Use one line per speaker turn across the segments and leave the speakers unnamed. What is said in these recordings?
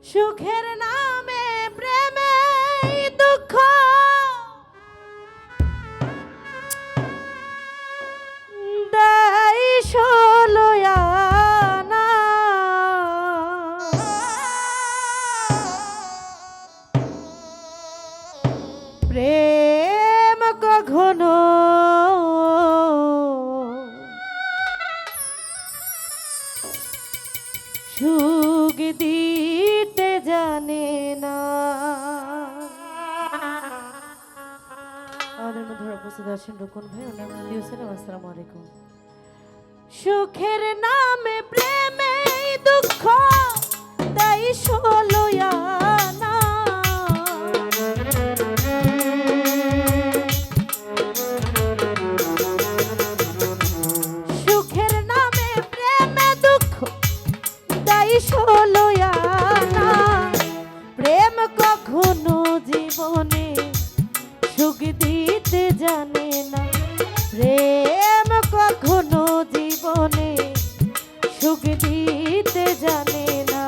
সুখের নামে প্রেমে দুঃখ দেয় ষোলোয়ানা। প্রেম কখনো সুখ দিতে জানে না। আমাদের মধ্যে উপস্থিত আছেন রুকন ভাই, ওনার মধ্যে হোসেন। আসসালামু আলাইকুম। সুখের নামে প্রেমে দুঃখ দেয় ষোলোয়ানা। সুখের নামে প্রেমে দুঃখ দেয় ষোলোয়ানা। প্রেম কখনো জীবনে সুখ দিতে জানে না। প্রেম কখনো জীবনে সুখ দিতে জানে না।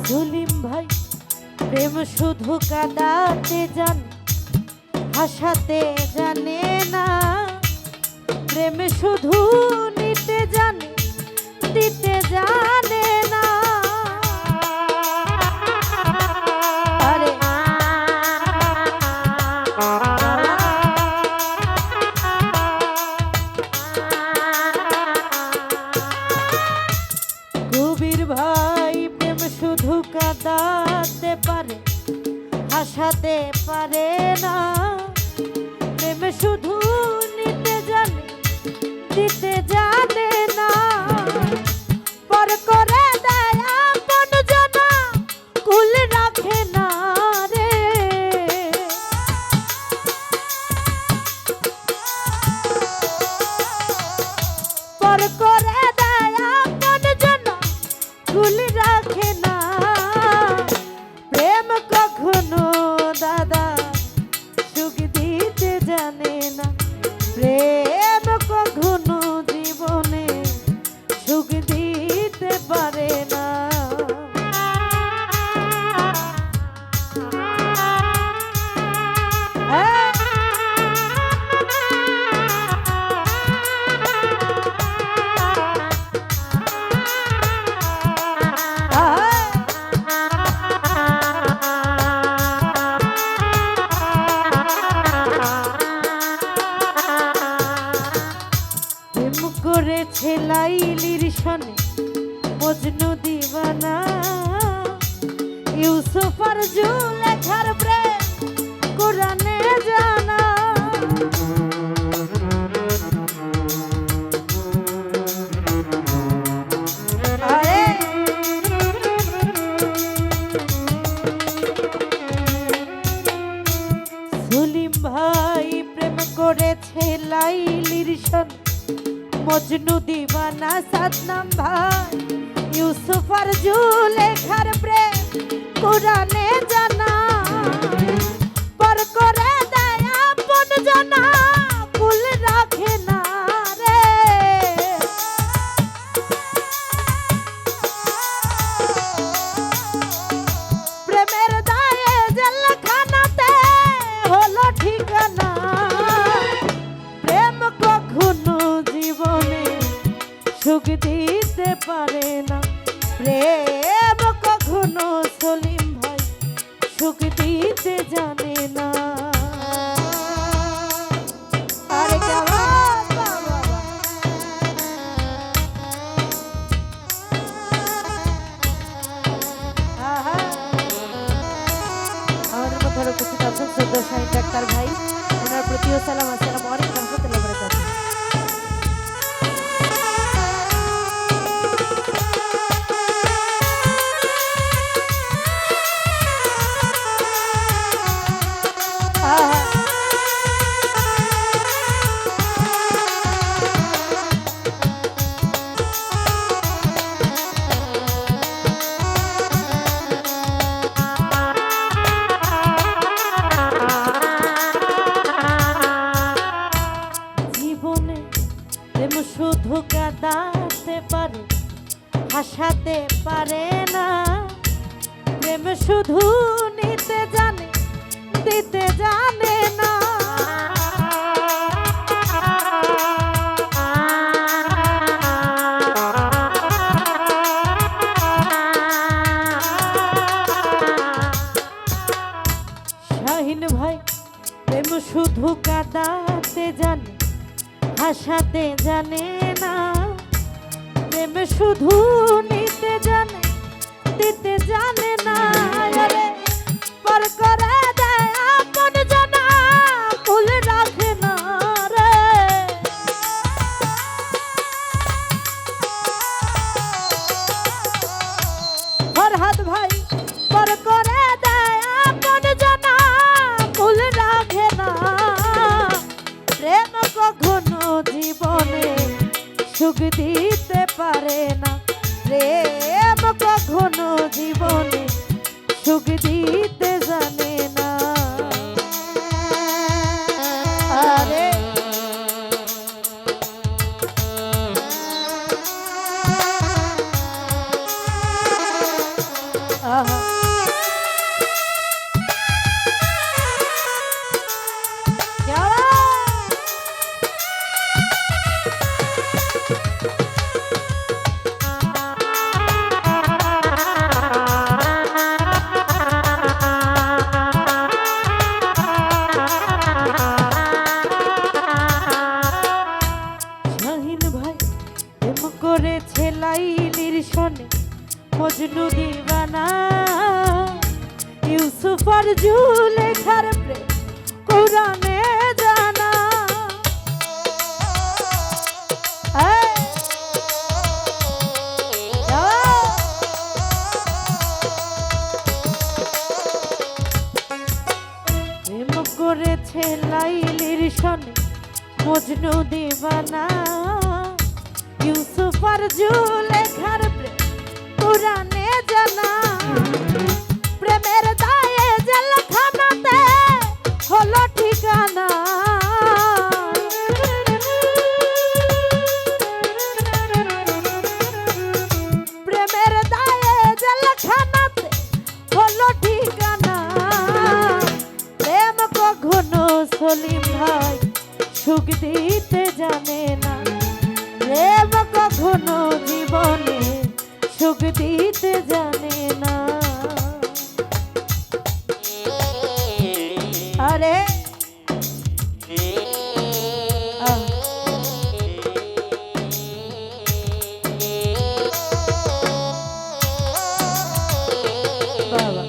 জলিম ভাই প্রেম শুধু কাঁদাতে জান, হাসাতে জানে না। প্রেম শুধু নিতে জানে, দিতে জানে না। আরে কবির ভাই প্রেম শুধু কাঁদাতে পারে, হাসাতে পারে না। প্রেম শুধু নিতে জানে, দিতে জানে না। পর করে দেয় আপন জনা, কুল রাখে না রে। পর করে দেয় আপন জনা, কুল রাখে না। প্রেম কখনো দাদা সুখ দিতে জানে না। প্রেম কখনো জীবনে সুখ দিতে পারে না। করেছে লাইলির সনে মজনু দিবানা। ইউসুফ আর জুলেখার প্রেম কোরআনে জানা। সলিম ভাই প্রেম করেছে লাইলির সনে মজনু দিবানা। সাদনাম ভাই ইউসুফ আর জুলেখার প্রেম কোরআনে জানা। পর করে দেয় আপন জনা, কুল রাখে না রে। প্রেমের দায়ে জেলখানাতে হলো ঠিকানা। প্রেম কখনো জীবনে সুখ দিতে পারে না। প্রেম কখনো সলিম ভাই সুখ দিতে জানে না। আরে আমাদের মধ্যে উপস্থিত আছেন সদ্য শাহিদ ডাক্তার ভাই, ওনার প্রতিও সালাম। আসসালামু আলাইকুম ওয়া রাহমাতুল্লাহি ওয়া বারাকাতুহু। Ah হাসাতে পারে না। প্রেম শুধু নিতে জানে, দিতে জানে না। শাহিন ভাই প্রেম শুধু কাঁদাতে জানে, হাসাতে জানে না। প্রেম শুধু নিতে জানে, দিতে জানে না। আরে পর করে দেয় আপন জানা, ভুল রাখে না রে। ফরহাদ ভাই পর করে দেয় আপন জানা, ভুল রাখে না। প্রেম কখনো জীবনে সুখ দিতে পারে না। প্রেম কখনো জীবনে সুখ দিতে জানে না। আরে আহা করেছে লাইলির সনে মজনু দিবানা। ইউসুফ আর জুলেখার প্রেম কোরআনে জানা। প্রেম করেছে লাইলির সনে মজনু দিবানা। ইউসুফ আর জুলেখার প্রেম কোরআনে জানা। প্রেমের দায়ে জেলখানাতে হলো ঠিকানা। প্রেমের দায়ে জেলখানাতে হলো ঠিকানা। প্রেম কখনো সলিম ভাই সুখ দিতে জানে না। প্রেম কখনো জীবনে সুখ দিতে জানে না। আরে বাবা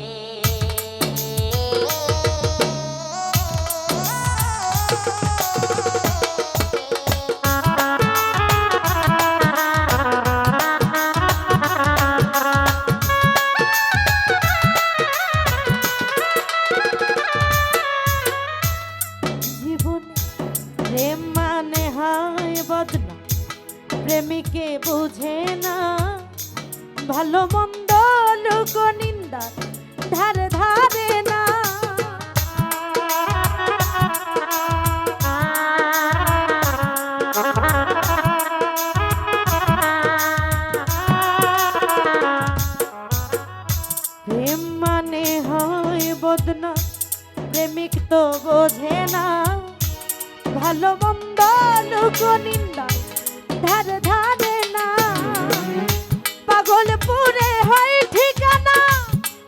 প্রেম মানে হয় বদনা, প্রেমিকে বুঝে না। ভালো মন্দ লোক নিন্দার ধারে ধারে না। প্রেম মানে হয় বদনা, প্রেমিক তো বোঝে না। ভালো মন্দ লোক নিন্দা ধারে ধারে না। পাগলপুরে হয় ঠিকানা,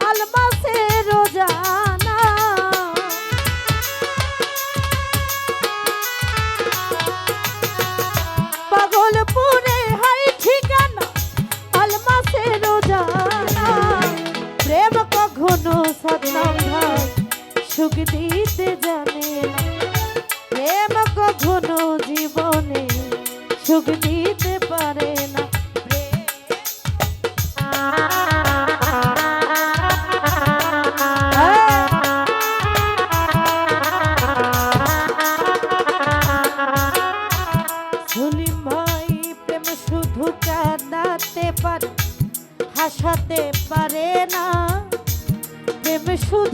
আলমাসে রোজানা। পাগলপুরে হয় ঠিকানা, আলমাসে রোজানা। প্রেম কখনো সাদ্দাম ভাই সুখ দিতে জানে না। প্রেম কখনো জীবনে সুখ দিতে পারে না। সলিম ভাই প্রেম শুধু কাঁদাতে পারে, হাসাতে পারে না। প্রেম শুধু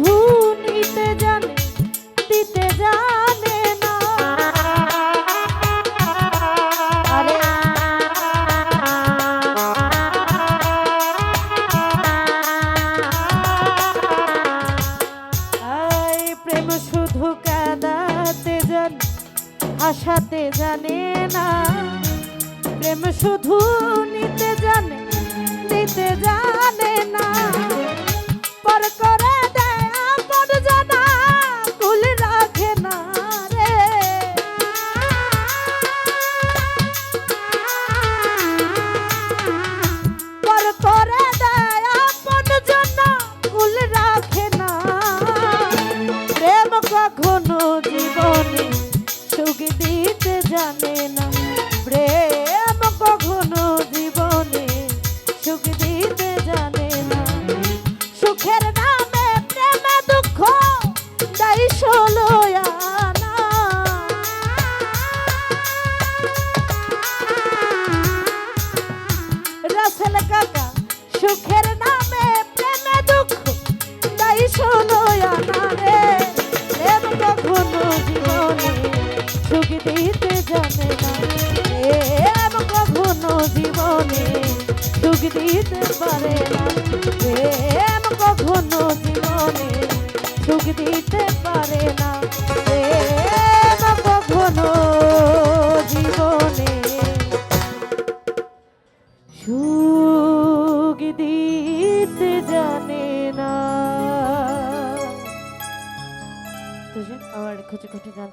কাঁদাতে জানে হাসাতে জানে না, প্রেম শুধু নিতে জানে দিতে জানে না। পর করে দেয় আপন জানা ভুল রাখে না রে। পর করে দেয় আপন জানা ভুল রাখে না। প্রেম কখনো জীবনে সুখ দিতে জানে না, প্রেম কখনো জীবনে সুখ দিতে জানে না। সুখের নামে প্রেমে দুঃখ দেয় ষোলো আনা। রাসেল কাকা সুখের নামে প্রেমে দুঃখ দেয় ষোলো আনা রে। প্রেম কখনো জীবনে সুখ দিতে জানে না, প্রেম কখনো জীবনে সুখ দিতে পারে না, প্রেম কখনো জীবনে সুখ দিতে পারে না, প্রেম কখনো জীবনে সুখ দিতে জানে না। তো আমার খুঁজে খুঁজে গান